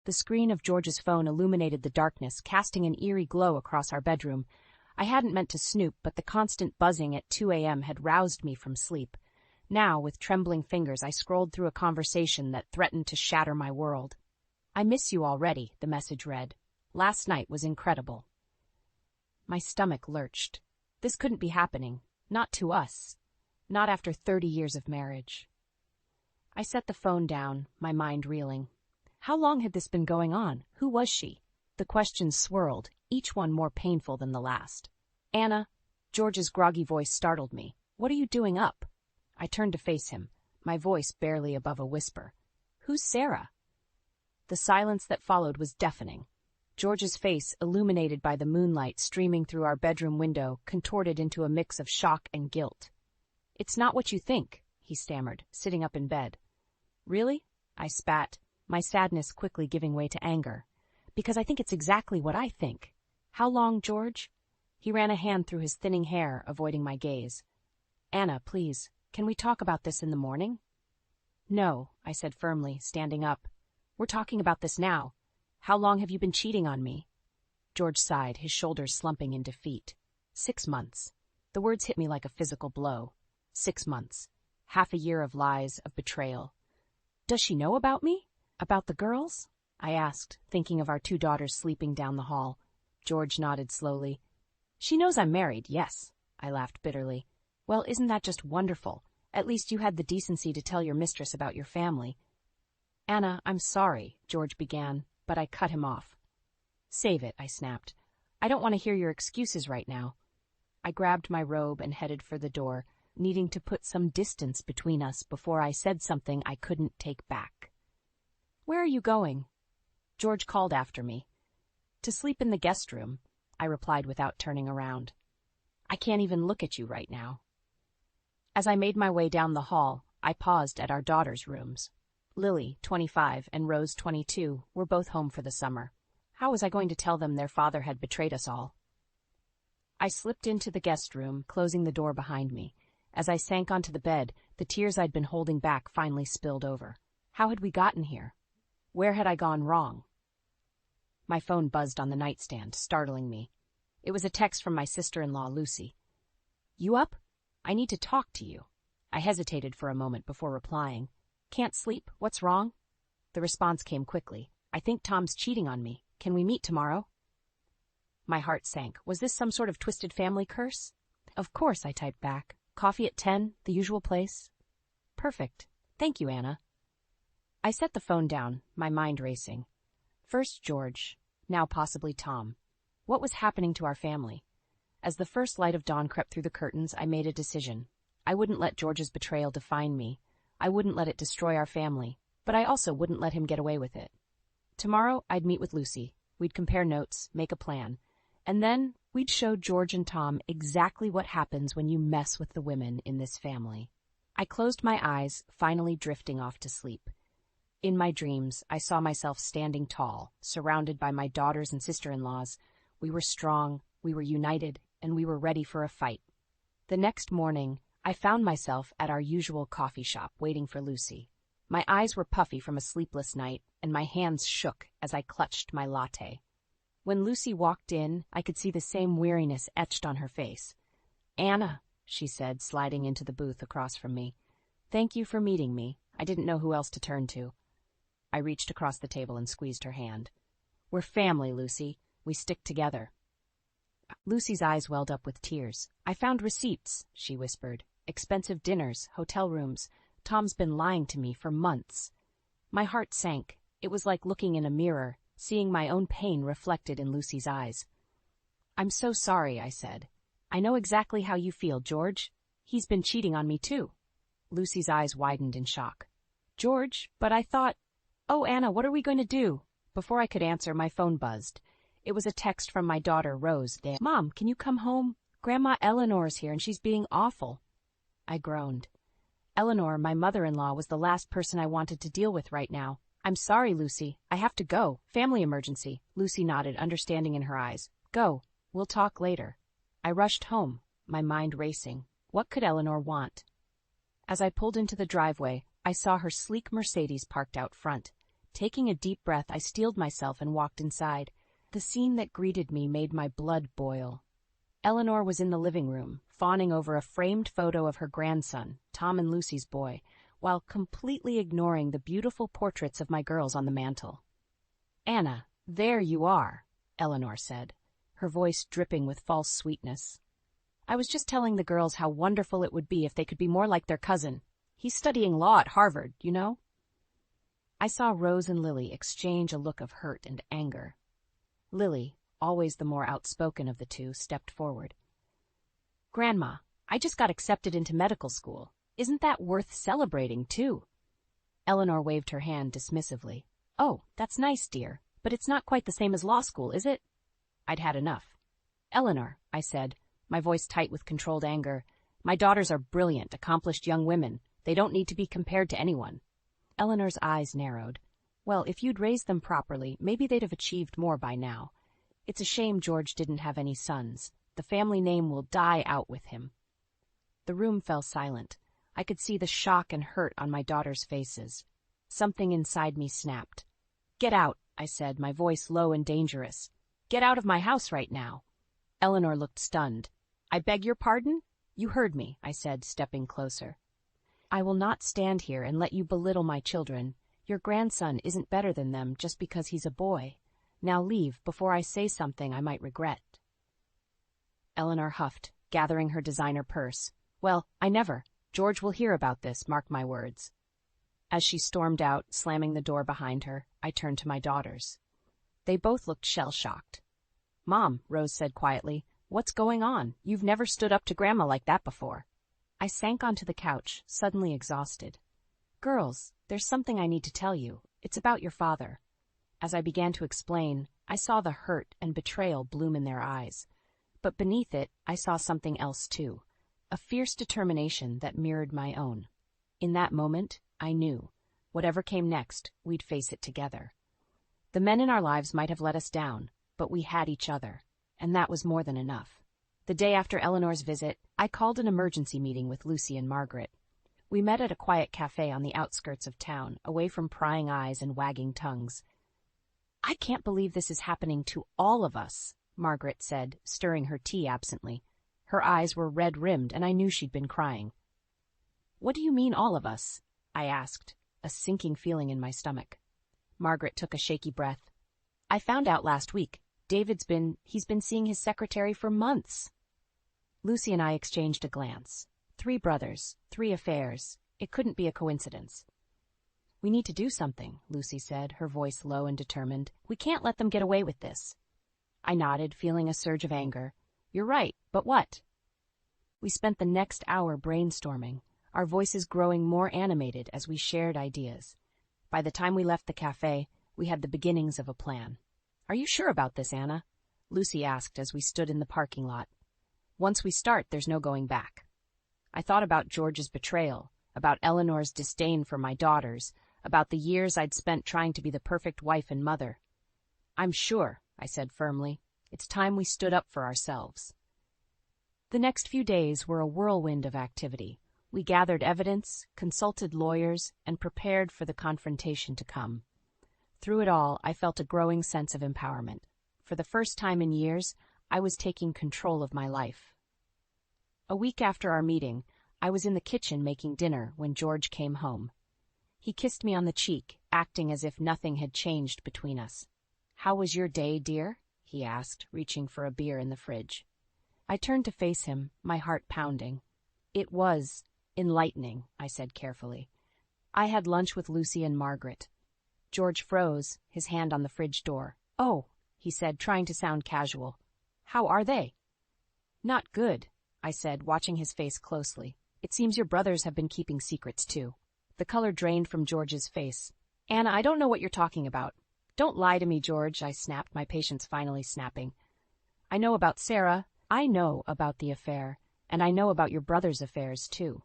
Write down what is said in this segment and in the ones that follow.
The screen of George's phone illuminated the darkness, casting an eerie glow across our bedroom. I hadn't meant to snoop, but the constant buzzing at 2 a.m. had roused me from sleep. Now, with trembling fingers, I scrolled through a conversation that threatened to shatter my world. "I miss you already," the message read. "Last night was incredible." My stomach lurched. This couldn't be happening. Not to us. Not after 30 years of marriage. I set the phone down, my mind reeling. How long had this been going on? Who was she? The questions swirled, each one more painful than the last. "Anna," George's groggy voice startled me. "What are you doing up?" I turned to face him, my voice barely above a whisper. "Who's Sarah?" The silence that followed was deafening. George's face, illuminated by the moonlight streaming through our bedroom window, contorted into a mix of shock and guilt. "It's not what you think," he stammered, sitting up in bed. "Really?" I spat, my sadness quickly giving way to anger. "Because I think it's exactly what I think." "How long, George?" He ran a hand through his thinning hair, avoiding my gaze. "Anna, please, can we talk about this in the morning?" "No," I said firmly, standing up. "We're talking about this now. How long have you been cheating on me?" George sighed, his shoulders slumping in defeat. 6 months. The words hit me like a physical blow. 6 months. Half a year of lies, of betrayal. "Does she know about me? About the girls?" I asked, thinking of our 2 daughters sleeping down the hall. George nodded slowly. "She knows I'm married, yes." I laughed bitterly. "Well, isn't that just wonderful? At least you had the decency to tell your mistress about your family." "Anna, I'm sorry," George began, but I cut him off. "Save it," I snapped. "I don't want to hear your excuses right now." I grabbed my robe and headed for the door, needing to put some distance between us before I said something I couldn't take back. "Where are you going?" George called after me. "To sleep in the guest room," I replied without turning around. "I can't even look at you right now." As I made my way down the hall, I paused at our daughters' rooms. Lily, 25, and Rose, 22, were both home for the summer. How was I going to tell them their father had betrayed us all? I slipped into the guest room, closing the door behind me. As I sank onto the bed, the tears I'd been holding back finally spilled over. How had we gotten here? Where had I gone wrong? My phone buzzed on the nightstand, startling me. It was a text from my sister-in-law, Lucy. "You up? I need to talk to you." I hesitated for a moment before replying. "Can't sleep? What's wrong?" The response came quickly. "I think Tom's cheating on me. Can we meet tomorrow?" My heart sank. Was this some sort of twisted family curse? "Of course," I typed back. "Coffee at 10, the usual place?" "Perfect. Thank you, Anna." I set the phone down, my mind racing. First George, now possibly Tom. What was happening to our family? As the first light of dawn crept through the curtains, I made a decision. I wouldn't let George's betrayal define me. I wouldn't let it destroy our family, but I also wouldn't let him get away with it. Tomorrow, I'd meet with Lucy. We'd compare notes, make a plan. And then, we'd show George and Tom exactly what happens when you mess with the women in this family. I closed my eyes, finally drifting off to sleep. In my dreams, I saw myself standing tall, surrounded by my daughters and sister-in-laws. We were strong, we were united, and we were ready for a fight. The next morning, I found myself at our usual coffee shop waiting for Lucy. My eyes were puffy from a sleepless night, and my hands shook as I clutched my latte. When Lucy walked in, I could see the same weariness etched on her face. "Anna," she said, sliding into the booth across from me. "Thank you for meeting me. I didn't know who else to turn to." I reached across the table and squeezed her hand. "We're family, Lucy. We stick together." Lucy's eyes welled up with tears. "I found receipts," she whispered. "Expensive dinners, hotel rooms. Tom's been lying to me for months." My heart sank. It was like looking in a mirror, seeing my own pain reflected in Lucy's eyes. "I'm so sorry," I said. "I know exactly how you feel, George. He's been cheating on me, too." Lucy's eyes widened in shock. "George, but I thought—" "Oh, Anna, what are we going to do?" Before I could answer, my phone buzzed. It was a text from my daughter, Rose. "Mom, can you come home? Grandma Eleanor's here and she's being awful." I groaned. Eleanor, my mother-in-law, was the last person I wanted to deal with right now. "I'm sorry, Lucy. I have to go. Family emergency." Lucy nodded, understanding in her eyes. "Go. We'll talk later." I rushed home, my mind racing. What could Eleanor want? As I pulled into the driveway, I saw her sleek Mercedes parked out front. Taking a deep breath, I steeled myself and walked inside. The scene that greeted me made my blood boil. Eleanor was in the living room, fawning over a framed photo of her grandson, Tom and Lucy's boy, while completely ignoring the beautiful portraits of my girls on the mantel. "Anna, there you are," Eleanor said, her voice dripping with false sweetness. "I was just telling the girls how wonderful it would be if they could be more like their cousin. He's studying law at Harvard, you know?" I saw Rose and Lily exchange a look of hurt and anger. Lily, always the more outspoken of the two, stepped forward. "Grandma, I just got accepted into medical school. Isn't that worth celebrating, too?" Eleanor waved her hand dismissively. "Oh, that's nice, dear, but it's not quite the same as law school, is it?" I'd had enough. "Eleanor," I said, my voice tight with controlled anger, "my daughters are brilliant, accomplished young women. They don't need to be compared to anyone." Eleanor's eyes narrowed. "Well, if you'd raised them properly, maybe they'd have achieved more by now. It's a shame George didn't have any sons. The family name will die out with him." The room fell silent. I could see the shock and hurt on my daughters' faces. Something inside me snapped. "Get out," I said, my voice low and dangerous. "Get out of my house right now." Eleanor looked stunned. "I beg your pardon?" "You heard me," I said, stepping closer. "I will not stand here and let you belittle my children. Your grandson isn't better than them just because he's a boy. Now leave before I say something I might regret." Eleanor huffed, gathering her designer purse. "Well, I never. George will hear about this, mark my words." As she stormed out, slamming the door behind her, I turned to my daughters. They both looked shell-shocked. "Mom," Rose said quietly, "what's going on? You've never stood up to Grandma like that before." I sank onto the couch, suddenly exhausted. "Girls, there's something I need to tell you. It's about your father." As I began to explain, I saw the hurt and betrayal bloom in their eyes. But beneath it, I saw something else too, a fierce determination that mirrored my own. In that moment, I knew, whatever came next, we'd face it together. The men in our lives might have let us down, but we had each other, and that was more than enough. The day after Eleanor's visit, I called an emergency meeting with Lucy and Margaret. We met at a quiet cafe on the outskirts of town, away from prying eyes and wagging tongues. "I can't believe this is happening to all of us," Margaret said, stirring her tea absently. Her eyes were red-rimmed, and I knew she'd been crying. "What do you mean, all of us?" I asked, a sinking feeling in my stomach. Margaret took a shaky breath. "I found out last week. He's been seeing his secretary for months." Lucy and I exchanged a glance. 3 brothers, 3 affairs. It couldn't be a coincidence. "We need to do something," Lucy said, her voice low and determined. "We can't let them get away with this." I nodded, feeling a surge of anger. "You're right, but what?" We spent the next hour brainstorming, our voices growing more animated as we shared ideas. By the time we left the cafe, we had the beginnings of a plan. "Are you sure about this, Anna?" Lucy asked as we stood in the parking lot. "Once we start, there's no going back." I thought about George's betrayal, about Eleanor's disdain for my daughters, about the years I'd spent trying to be the perfect wife and mother. "I'm sure," I said firmly. "It's time we stood up for ourselves." The next few days were a whirlwind of activity. We gathered evidence, consulted lawyers, and prepared for the confrontation to come. Through it all, I felt a growing sense of empowerment. For the first time in years, I was taking control of my life. A week after our meeting, I was in the kitchen making dinner when George came home. He kissed me on the cheek, acting as if nothing had changed between us. "How was your day, dear?" he asked, reaching for a beer in the fridge. I turned to face him, my heart pounding. "It was enlightening," I said carefully. "I had lunch with Lucy and Margaret." George froze, his hand on the fridge door. "Oh," he said, trying to sound casual. "How are they?" "Not good," I said, watching his face closely. "It seems your brothers have been keeping secrets, too." The color drained from George's face. "Anna, I don't know what you're talking about." "Don't lie to me, George," I snapped, my patience finally snapping. "I know about Sarah. I know about the affair, and I know about your brother's affairs, too."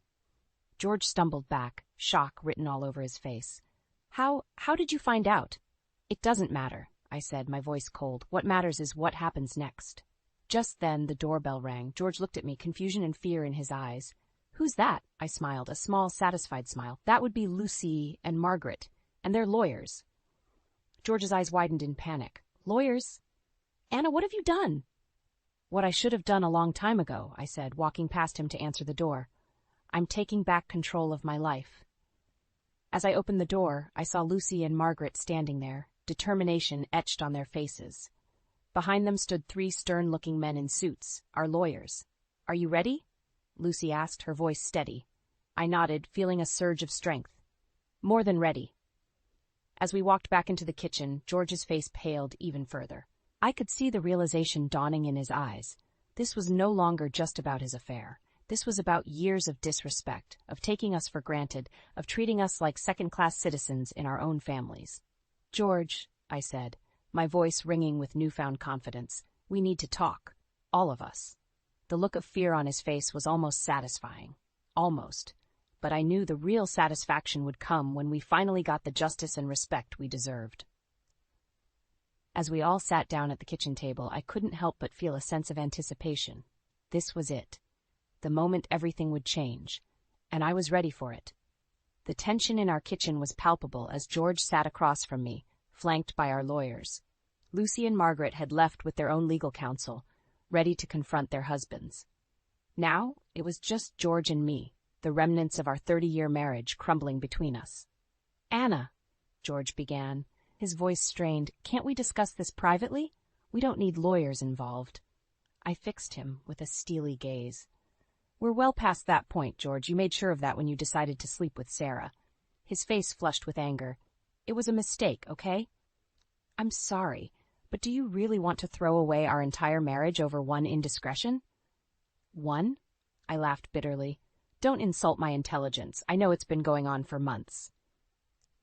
George stumbled back, shock written all over his face. How did you find out?" "It doesn't matter," I said, my voice cold. "What matters is what happens next." Just then, the doorbell rang. George looked at me, confusion and fear in his eyes. "Who's that?" I smiled, a small, satisfied smile. "That would be Lucy and Margaret, and they're lawyers." George's eyes widened in panic. Lawyers? Anna, what have you done? What I should have done a long time ago, I said, walking past him to answer the door. I'm taking back control of my life. As I opened the door, I saw Lucy and Margaret standing there, determination etched on their faces. Behind them stood 3 stern-looking men in suits, our lawyers. Are you ready? Lucy asked, her voice steady. I nodded, feeling a surge of strength. More than ready. As we walked back into the kitchen, George's face paled even further. I could see the realization dawning in his eyes. This was no longer just about his affair. This was about years of disrespect, of taking us for granted, of treating us like second-class citizens in our own families. George, I said, my voice ringing with newfound confidence, we need to talk. All of us. The look of fear on his face was almost satisfying. Almost. But I knew the real satisfaction would come when we finally got the justice and respect we deserved. As we all sat down at the kitchen table, I couldn't help but feel a sense of anticipation. This was it. The moment everything would change. And I was ready for it. The tension in our kitchen was palpable as George sat across from me, flanked by our lawyers. Lucy and Margaret had left with their own legal counsel, ready to confront their husbands. Now, it was just George and me, the remnants of our 30-year marriage crumbling between us. Anna, George began, his voice strained, can't we discuss this privately? We don't need lawyers involved. I fixed him with a steely gaze. We're well past that point, George. You made sure of that when you decided to sleep with Sarah. His face flushed with anger. It was a mistake, okay? I'm sorry, but do you really want to throw away our entire marriage over one indiscretion? One? I laughed bitterly. Don't insult my intelligence. I know it's been going on for months.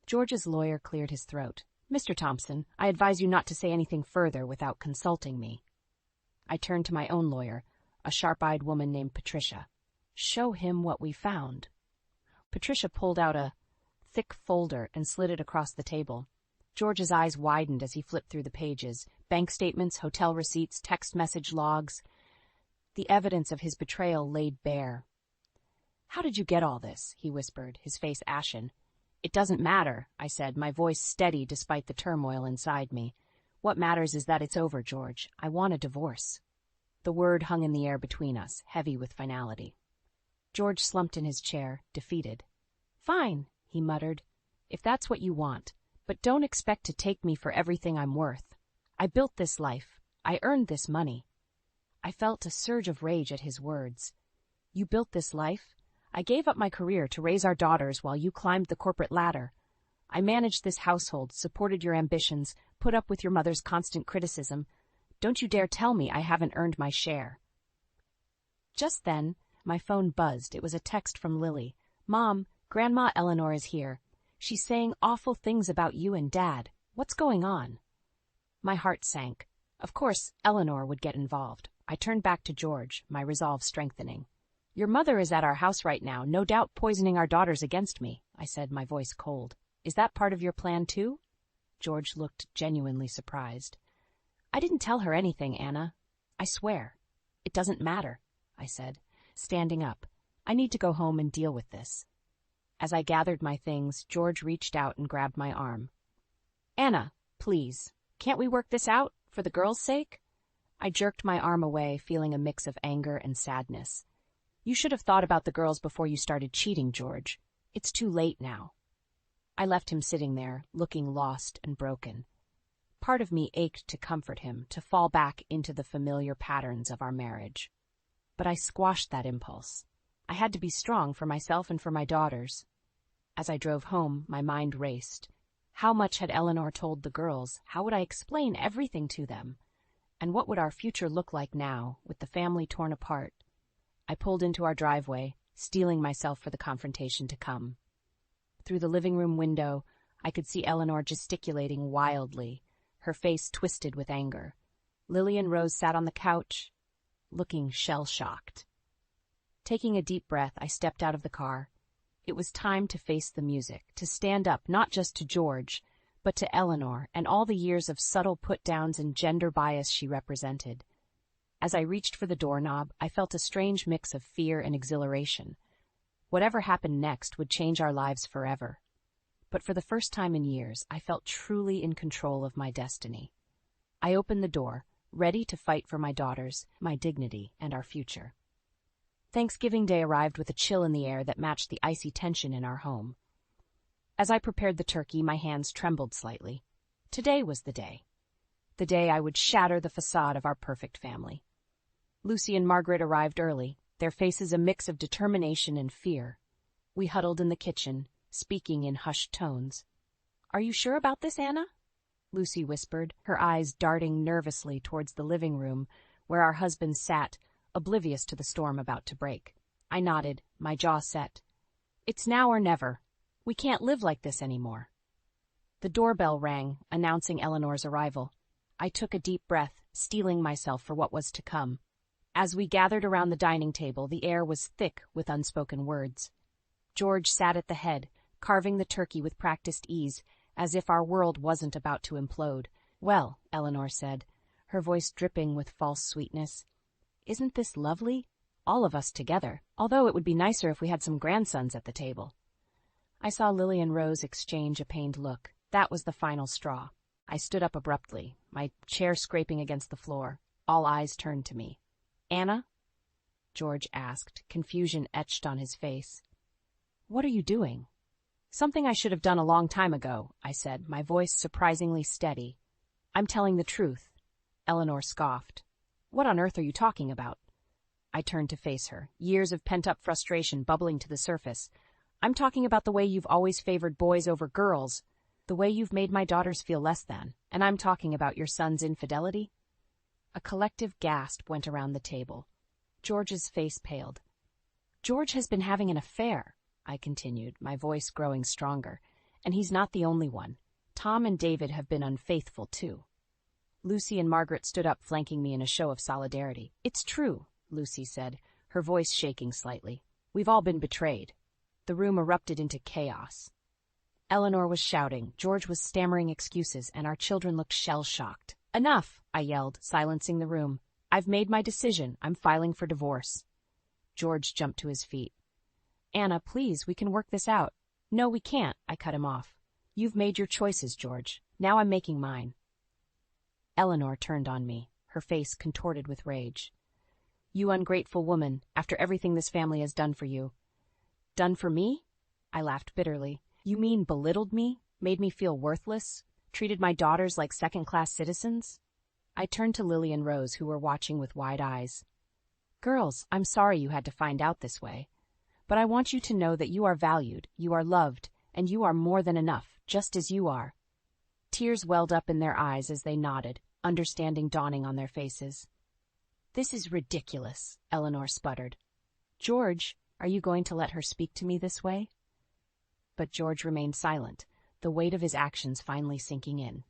George's lawyer cleared his throat. Mr. Thompson, I advise you not to say anything further without consulting me. I turned to my own lawyer, a sharp-eyed woman named Patricia. Show him what we found. Patricia pulled out a thick folder and slid it across the table. George's eyes widened as he flipped through the pages. Bank statements, hotel receipts, text message logs. The evidence of his betrayal laid bare. How did you get all this? He whispered, his face ashen. It doesn't matter, I said, my voice steady despite the turmoil inside me. What matters is that it's over, George. I want a divorce. The word hung in the air between us, heavy with finality. George slumped in his chair, defeated. Fine, he muttered, if that's what you want, but don't expect to take me for everything I'm worth. I built this life. I earned this money. I felt a surge of rage at his words. You built this life? I gave up my career to raise our daughters while you climbed the corporate ladder. I managed this household, supported your ambitions, put up with your mother's constant criticism. Don't you dare tell me I haven't earned my share. Just then, my phone buzzed. It was a text from Lily. Mom, Grandma Eleanor is here. She's saying awful things about you and Dad. What's going on? My heart sank. Of course, Eleanor would get involved. I turned back to George, my resolve strengthening. Your mother is at our house right now, no doubt poisoning our daughters against me, I said, my voice cold. Is that part of your plan, too? George looked genuinely surprised. I didn't tell her anything, Anna. I swear. It doesn't matter, I said, standing up. I need to go home and deal with this. As I gathered my things, George reached out and grabbed my arm. Anna, please, can't we work this out, for the girls' sake? I jerked my arm away, feeling a mix of anger and sadness. You should have thought about the girls before you started cheating, George. It's too late now. I left him sitting there, looking lost and broken. Part of me ached to comfort him, to fall back into the familiar patterns of our marriage. But I squashed that impulse. I had to be strong for myself and for my daughters. As I drove home, my mind raced. How much had Eleanor told the girls? How would I explain everything to them? And what would our future look like now, with the family torn apart? I pulled into our driveway, steeling myself for the confrontation to come. Through the living room window, I could see Eleanor gesticulating wildly, her face twisted with anger. Lily and Rose sat on the couch, looking shell-shocked. Taking a deep breath, I stepped out of the car. It was time to face the music, to stand up not just to George, but to Eleanor and all the years of subtle put-downs and gender bias she represented. As I reached for the doorknob, I felt a strange mix of fear and exhilaration. Whatever happened next would change our lives forever. but for the first time in years, I felt truly in control of my destiny. I opened the door, ready to fight for my daughters, my dignity, and our future. Thanksgiving Day arrived with a chill in the air that matched the icy tension in our home. As I prepared the turkey, my hands trembled slightly. Today was the day. The day I would shatter the facade of our perfect family. Lucy and Margaret arrived early, their faces a mix of determination and fear. We huddled in the kitchen, speaking in hushed tones. "Are you sure about this, Anna?" Lucy whispered, her eyes darting nervously towards the living room, where our husbands sat, oblivious to the storm about to break. I nodded, my jaw set. "It's now or never. We can't live like this anymore." The doorbell rang, announcing Eleanor's arrival. I took a deep breath, steeling myself for what was to come. As we gathered around the dining table, the air was thick with unspoken words. George sat at the head, carving the turkey with practiced ease, as if our world wasn't about to implode. "Well," Eleanor said, her voice dripping with false sweetness, "isn't this lovely? All of us together, although it would be nicer if we had some grandsons at the table." I saw Lily and Rose exchange a pained look. That was the final straw. I stood up abruptly, my chair scraping against the floor. All eyes turned to me. "Anna?" George asked, confusion etched on his face. "What are you doing?" "Something I should have done a long time ago," I said, my voice surprisingly steady. "I'm telling the truth." Eleanor scoffed. "What on earth are you talking about?" I turned to face her, years of pent-up frustration bubbling to the surface. "I'm talking about the way you've always favored boys over girls, the way you've made my daughters feel less than, and I'm talking about your son's infidelity." A collective gasp went around the table. George's face paled. "George has been having an affair," I continued, my voice growing stronger, "and he's not the only one. Tom and David have been unfaithful, too." Lucy and Margaret stood up, flanking me in a show of solidarity. "It's true," Lucy said, her voice shaking slightly. "We've all been betrayed." The room erupted into chaos. Eleanor was shouting, George was stammering excuses, and our children looked shell-shocked. "Enough," I yelled, silencing the room. "I've made my decision. I'm filing for divorce." George jumped to his feet. "Anna, please, we can work this out." "No, we can't," I cut him off. "You've made your choices, George. Now I'm making mine." Eleanor turned on me, her face contorted with rage. "You ungrateful woman, after everything this family has done for you." "Done for me?" I laughed bitterly. "You mean belittled me, made me feel worthless, treated my daughters like second-class citizens?" I turned to Lily and Rose, who were watching with wide eyes. "Girls, I'm sorry you had to find out this way. But I want you to know that you are valued, you are loved, and you are more than enough, just as you are." Tears welled up in their eyes as they nodded, understanding dawning on their faces. "This is ridiculous," Eleanor sputtered. "George, are you going to let her speak to me this way?" But George remained silent, the weight of his actions finally sinking in.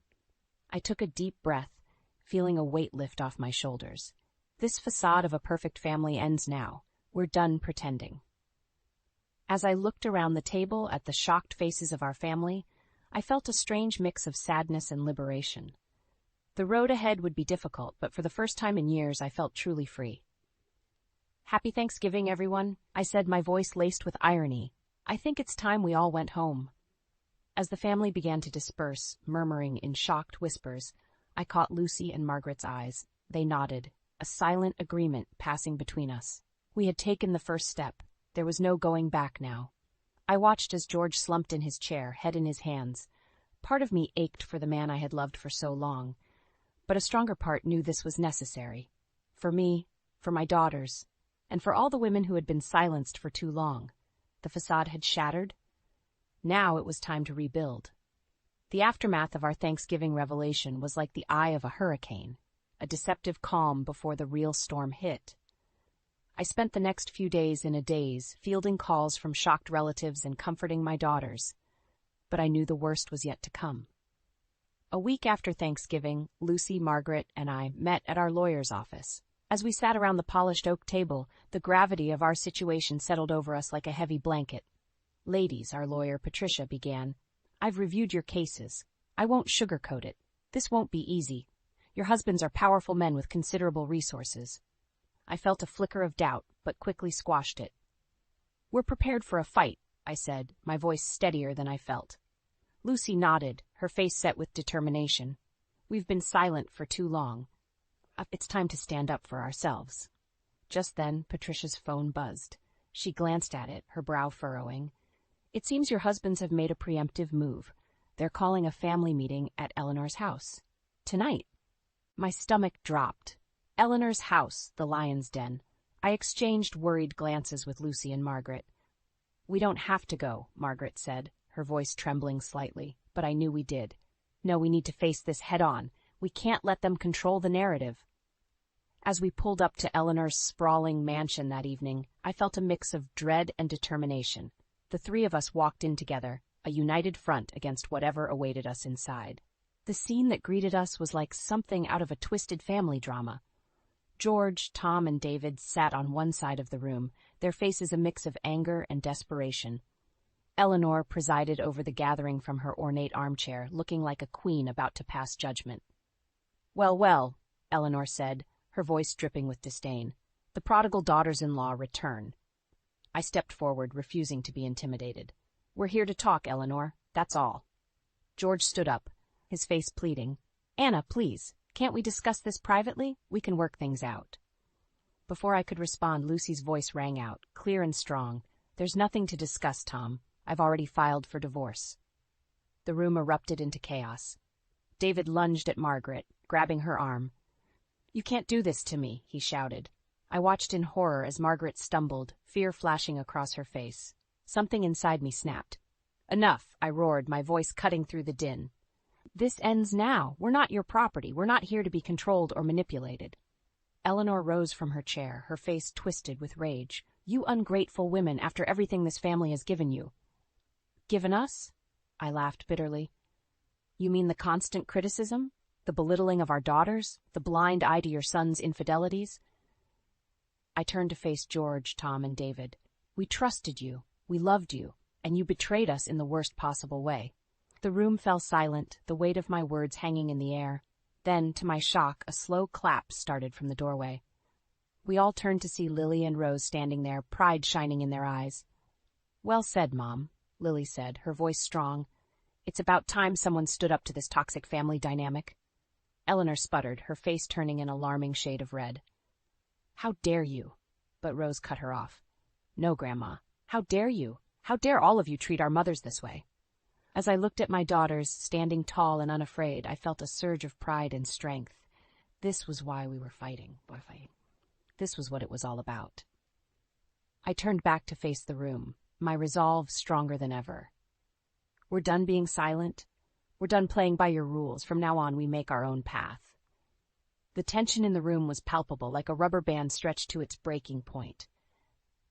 I took a deep breath, feeling a weight lift off my shoulders. This facade of a perfect family ends now. We're done pretending. As I looked around the table at the shocked faces of our family, I felt a strange mix of sadness and liberation. The road ahead would be difficult, but for the first time in years I felt truly free. "Happy Thanksgiving, everyone," I said, my voice laced with irony. "I think it's time we all went home." As the family began to disperse, murmuring in shocked whispers, I caught Lucy and Margaret's eyes. They nodded, a silent agreement passing between us. We had taken the first step. There was no going back now. I watched as George slumped in his chair, head in his hands. Part of me ached for the man I had loved for so long, but a stronger part knew this was necessary. For me, for my daughters, and for all the women who had been silenced for too long. The facade had shattered. Now it was time to rebuild. The aftermath of our Thanksgiving revelation was like the eye of a hurricane, a deceptive calm before the real storm hit. I spent the next few days in a daze, fielding calls from shocked relatives and comforting my daughters. But I knew the worst was yet to come. A week after Thanksgiving, Lucy, Margaret, and I met at our lawyer's office. As we sat around the polished oak table, the gravity of our situation settled over us like a heavy blanket. "Ladies," our lawyer Patricia began, "I've reviewed your cases. I won't sugarcoat it. This won't be easy. Your husbands are powerful men with considerable resources." I felt a flicker of doubt, but quickly squashed it. "We're prepared for a fight," I said, my voice steadier than I felt. Lucy nodded, her face set with determination. We've been silent for too long. It's time to stand up for ourselves. Just then, Patricia's phone buzzed. She glanced at it, her brow furrowing. It seems your husbands have made a preemptive move. They're calling a family meeting at Eleanor's house. Tonight. My stomach dropped. Eleanor's house, the lion's den. I exchanged worried glances with Lucy and Margaret. We don't have to go, Margaret said, her voice trembling slightly, but I knew we did. No, we need to face this head-on. We can't let them control the narrative. As we pulled up to Eleanor's sprawling mansion that evening, I felt a mix of dread and determination. The three of us walked in together, a united front against whatever awaited us inside. The scene that greeted us was like something out of a twisted family drama. George, Tom, and David sat on one side of the room, their faces a mix of anger and desperation. Eleanor presided over the gathering from her ornate armchair, looking like a queen about to pass judgment. "Well, well," Eleanor said, her voice dripping with disdain. "The prodigal daughters-in-law return." I stepped forward, refusing to be intimidated. "We're here to talk, Eleanor. That's all." George stood up, his face pleading. "Anna, please, can't we discuss this privately? We can work things out." Before I could respond, Lucy's voice rang out, clear and strong. "There's nothing to discuss, Tom. I've already filed for divorce." The room erupted into chaos. David lunged at Margaret, grabbing her arm. "You can't do this to me," he shouted. I watched in horror as Margaret stumbled, fear flashing across her face. Something inside me snapped. "Enough," I roared, my voice cutting through the din. "This ends now. We're not your property. We're not here to be controlled or manipulated." Eleanor rose from her chair, her face twisted with rage. "You ungrateful women, after everything this family has given you." "Given us?" I laughed bitterly. "You mean the constant criticism? The belittling of our daughters? The blind eye to your son's infidelities?" I turned to face George, Tom, and David. "We trusted you. We loved you. And you betrayed us in the worst possible way." The room fell silent, the weight of my words hanging in the air. Then, to my shock, a slow clap started from the doorway. We all turned to see Lily and Rose standing there, pride shining in their eyes. "Well said, Mom," Lily said, her voice strong. "It's about time someone stood up to this toxic family dynamic." Eleanor sputtered, her face turning an alarming shade of red. "How dare you?" But Rose cut her off. "No, Grandma. How dare you? How dare all of you treat our mothers this way?" As I looked at my daughters, standing tall and unafraid, I felt a surge of pride and strength. This was why we were fighting. This was what it was all about. I turned back to face the room, my resolve stronger than ever. "We're done being silent. We're done playing by your rules. From now on, we make our own path." The tension in the room was palpable, like a rubber band stretched to its breaking point.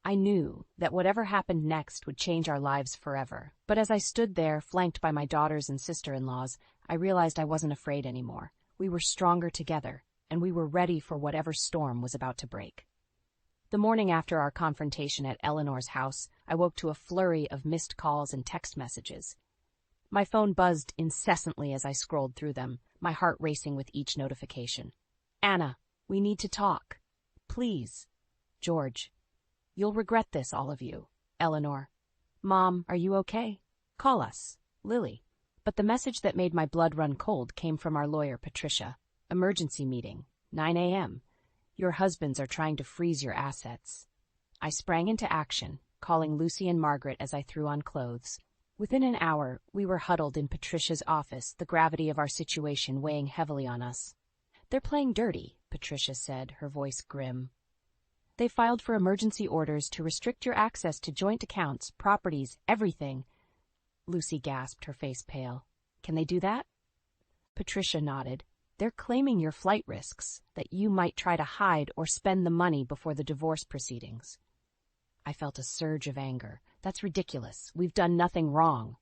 I knew that whatever happened next would change our lives forever, but as I stood there, flanked by my daughters and sister-in-laws, I realized I wasn't afraid anymore. We were stronger together, and we were ready for whatever storm was about to break. The morning after our confrontation at Eleanor's house, I woke to a flurry of missed calls and text messages. My phone buzzed incessantly as I scrolled through them, my heart racing with each notification. "Anna, we need to talk. Please." George. "You'll regret this, all of you." Eleanor. "Mom, are you okay? Call us." Lily. But the message that made my blood run cold came from our lawyer, Patricia. "Emergency meeting, 9 a.m. Your husbands are trying to freeze your assets." I sprang into action, calling Lucy and Margaret as I threw on clothes. Within an hour, we were huddled in Patricia's office, the gravity of our situation weighing heavily on us. "They're playing dirty," Patricia said, her voice grim. "They filed for emergency orders to restrict your access to joint accounts, properties, everything." Lucy gasped, her face pale. "Can they do that?" Patricia nodded. "They're claiming your flight risks, that you might try to hide or spend the money before the divorce proceedings." I felt a surge of anger. "That's ridiculous. We've done nothing wrong."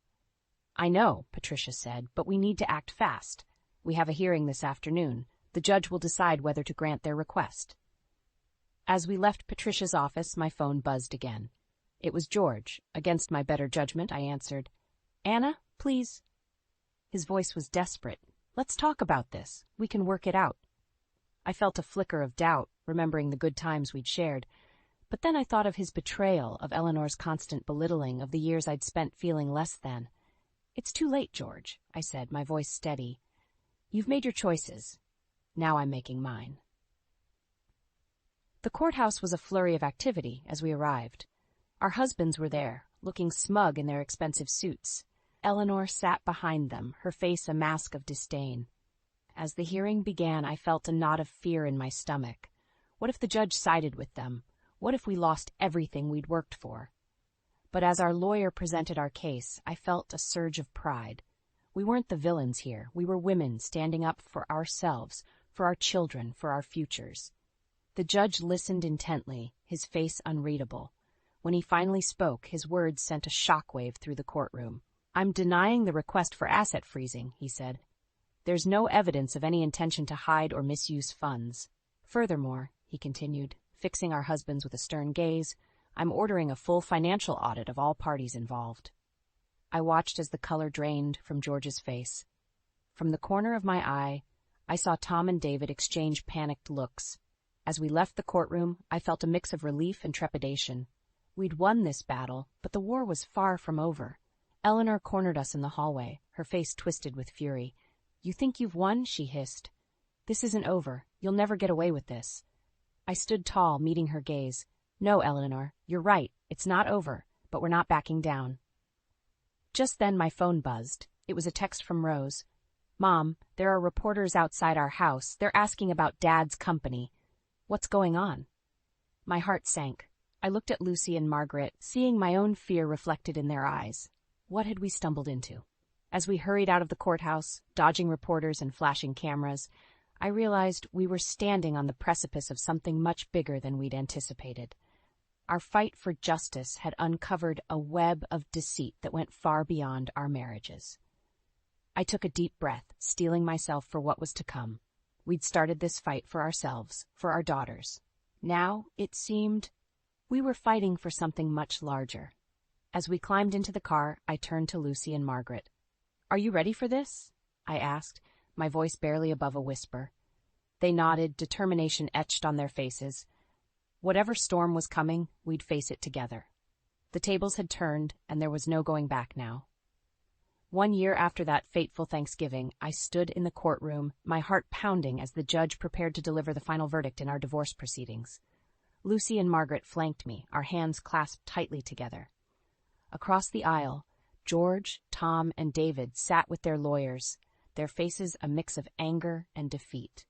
"I know," Patricia said, "but we need to act fast. We have a hearing this afternoon. The judge will decide whether to grant their request." As we left Patricia's office, my phone buzzed again. It was George. Against my better judgment, I answered. "Anna, please." His voice was desperate. "Let's talk about this. We can work it out." I felt a flicker of doubt, remembering the good times we'd shared. But then I thought of his betrayal, of Eleanor's constant belittling, of the years I'd spent feeling less than. "It's too late, George," I said, my voice steady. "You've made your choices. Now I'm making mine." The courthouse was a flurry of activity as we arrived. Our husbands were there, looking smug in their expensive suits. Eleanor sat behind them, her face a mask of disdain. As the hearing began, I felt a knot of fear in my stomach. What if the judge sided with them? What if we lost everything we'd worked for? But as our lawyer presented our case, I felt a surge of pride. We weren't the villains here. We were women standing up for ourselves, for our children, for our futures. The judge listened intently, his face unreadable. When he finally spoke, his words sent a shockwave through the courtroom. "I'm denying the request for asset freezing," he said. "There's no evidence of any intention to hide or misuse funds. Furthermore," he continued, fixing our husbands with a stern gaze, "I'm ordering a full financial audit of all parties involved." I watched as the color drained from George's face. From the corner of my eye, I saw Tom and David exchange panicked looks. As we left the courtroom, I felt a mix of relief and trepidation. We'd won this battle, but the war was far from over. Eleanor cornered us in the hallway, her face twisted with fury. "You think you've won?" she hissed. "This isn't over. You'll never get away with this." I stood tall, meeting her gaze. "No, Eleanor, you're right. It's not over, but we're not backing down." Just then my phone buzzed. It was a text from Rose. "Mom, there are reporters outside our house. They're asking about Dad's company. What's going on?" My heart sank. I looked at Lucy and Margaret, seeing my own fear reflected in their eyes. What had we stumbled into? As we hurried out of the courthouse, dodging reporters and flashing cameras, I realized we were standing on the precipice of something much bigger than we'd anticipated. Our fight for justice had uncovered a web of deceit that went far beyond our marriages. I took a deep breath, steeling myself for what was to come. We'd started this fight for ourselves, for our daughters. Now, it seemed, we were fighting for something much larger. As we climbed into the car, I turned to Lucy and Margaret. "Are you ready for this?" I asked, my voice barely above a whisper. They nodded, determination etched on their faces. Whatever storm was coming, we'd face it together. The tables had turned, and there was no going back now. 1 year after that fateful Thanksgiving, I stood in the courtroom, my heart pounding as the judge prepared to deliver the final verdict in our divorce proceedings. Lucy and Margaret flanked me, our hands clasped tightly together. Across the aisle, George, Tom, and David sat with their lawyers, their faces a mix of anger and defeat.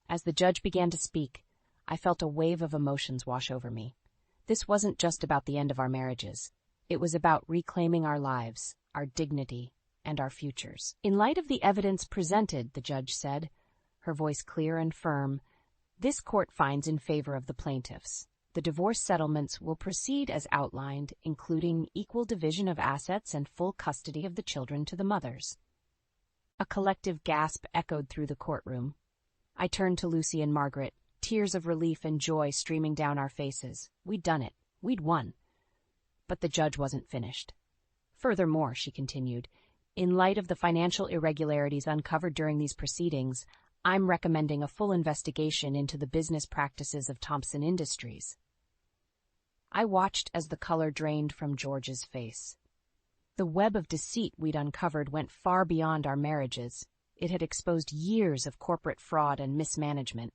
As the judge began to speak, I felt a wave of emotions wash over me. This wasn't just about the end of our marriages. It was about reclaiming our lives, our dignity, and our futures. "In light of the evidence presented," the judge said, her voice clear and firm, "this court finds in favor of the plaintiffs. The divorce settlements will proceed as outlined, including equal division of assets and full custody of the children to the mothers." A collective gasp echoed through the courtroom. I turned to Lucy and Margaret, tears of relief and joy streaming down our faces. We'd done it. We'd won. But the judge wasn't finished. "Furthermore," she continued, "in light of the financial irregularities uncovered during these proceedings, I'm recommending a full investigation into the business practices of Thompson Industries." I watched as the color drained from George's face. The web of deceit we'd uncovered went far beyond our marriages. It had exposed years of corporate fraud and mismanagement.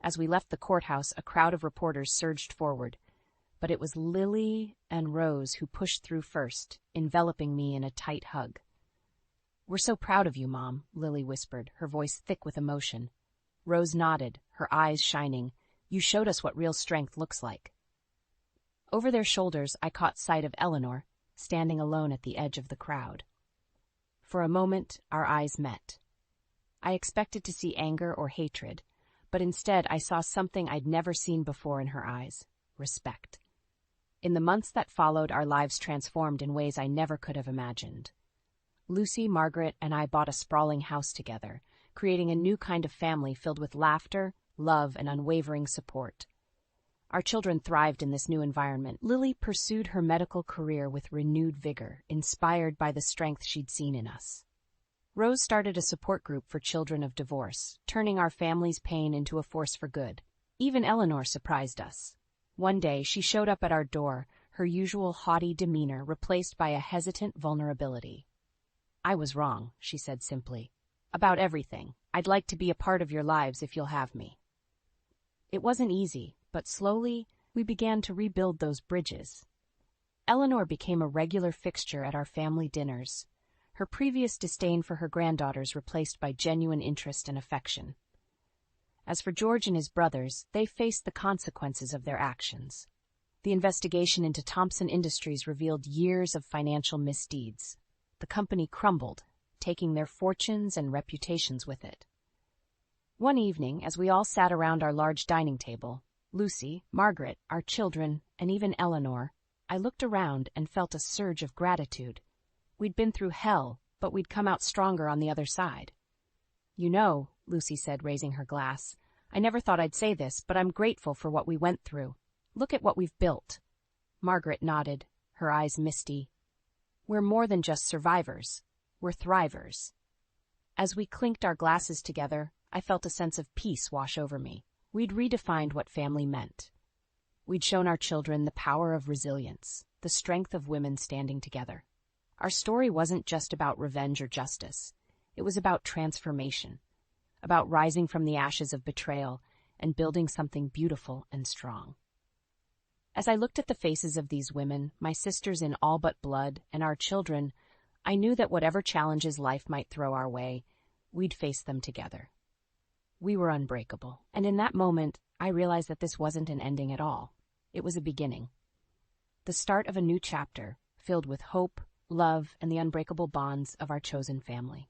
As we left the courthouse, a crowd of reporters surged forward. But it was Lily and Rose who pushed through first, enveloping me in a tight hug. "We're so proud of you, Mom," Lily whispered, her voice thick with emotion. Rose nodded, her eyes shining. "You showed us what real strength looks like." Over their shoulders, I caught sight of Eleanor, standing alone at the edge of the crowd. For a moment, our eyes met. I expected to see anger or hatred, but instead I saw something I'd never seen before in her eyes: respect. In the months that followed, our lives transformed in ways I never could have imagined. Lucy, Margaret, and I bought a sprawling house together, creating a new kind of family filled with laughter, love, and unwavering support. Our children thrived in this new environment. Lily pursued her medical career with renewed vigor, inspired by the strength she'd seen in us. Rose started a support group for children of divorce, turning our family's pain into a force for good. Even Eleanor surprised us. One day, she showed up at our door, her usual haughty demeanor replaced by a hesitant vulnerability. I was wrong, she said simply. About everything. I'd like to be a part of your lives if you'll have me. It wasn't easy, but slowly, we began to rebuild those bridges. Eleanor became a regular fixture at our family dinners, her previous disdain for her granddaughters replaced by genuine interest and affection. As for George and his brothers, they faced the consequences of their actions. The investigation into Thompson Industries revealed years of financial misdeeds. The company crumbled, taking their fortunes and reputations with it. One evening, as we all sat around our large dining table, Lucy, Margaret, our children, and even Eleanor, I looked around and felt a surge of gratitude. We'd been through hell, but we'd come out stronger on the other side. You know, Lucy said, raising her glass, I never thought I'd say this, but I'm grateful for what we went through. Look at what we've built. Margaret nodded, her eyes misty. We're more than just survivors. We're thrivers. As we clinked our glasses together, I felt a sense of peace wash over me. We'd redefined what family meant. We'd shown our children the power of resilience, the strength of women standing together. Our story wasn't just about revenge or justice. It was about transformation, about rising from the ashes of betrayal and building something beautiful and strong. As I looked at the faces of these women, my sisters in all but blood, and our children, I knew that whatever challenges life might throw our way, we'd face them together. We were unbreakable, and in that moment, I realized that this wasn't an ending at all. It was a beginning. The start of a new chapter, filled with hope, love, and the unbreakable bonds of our chosen family.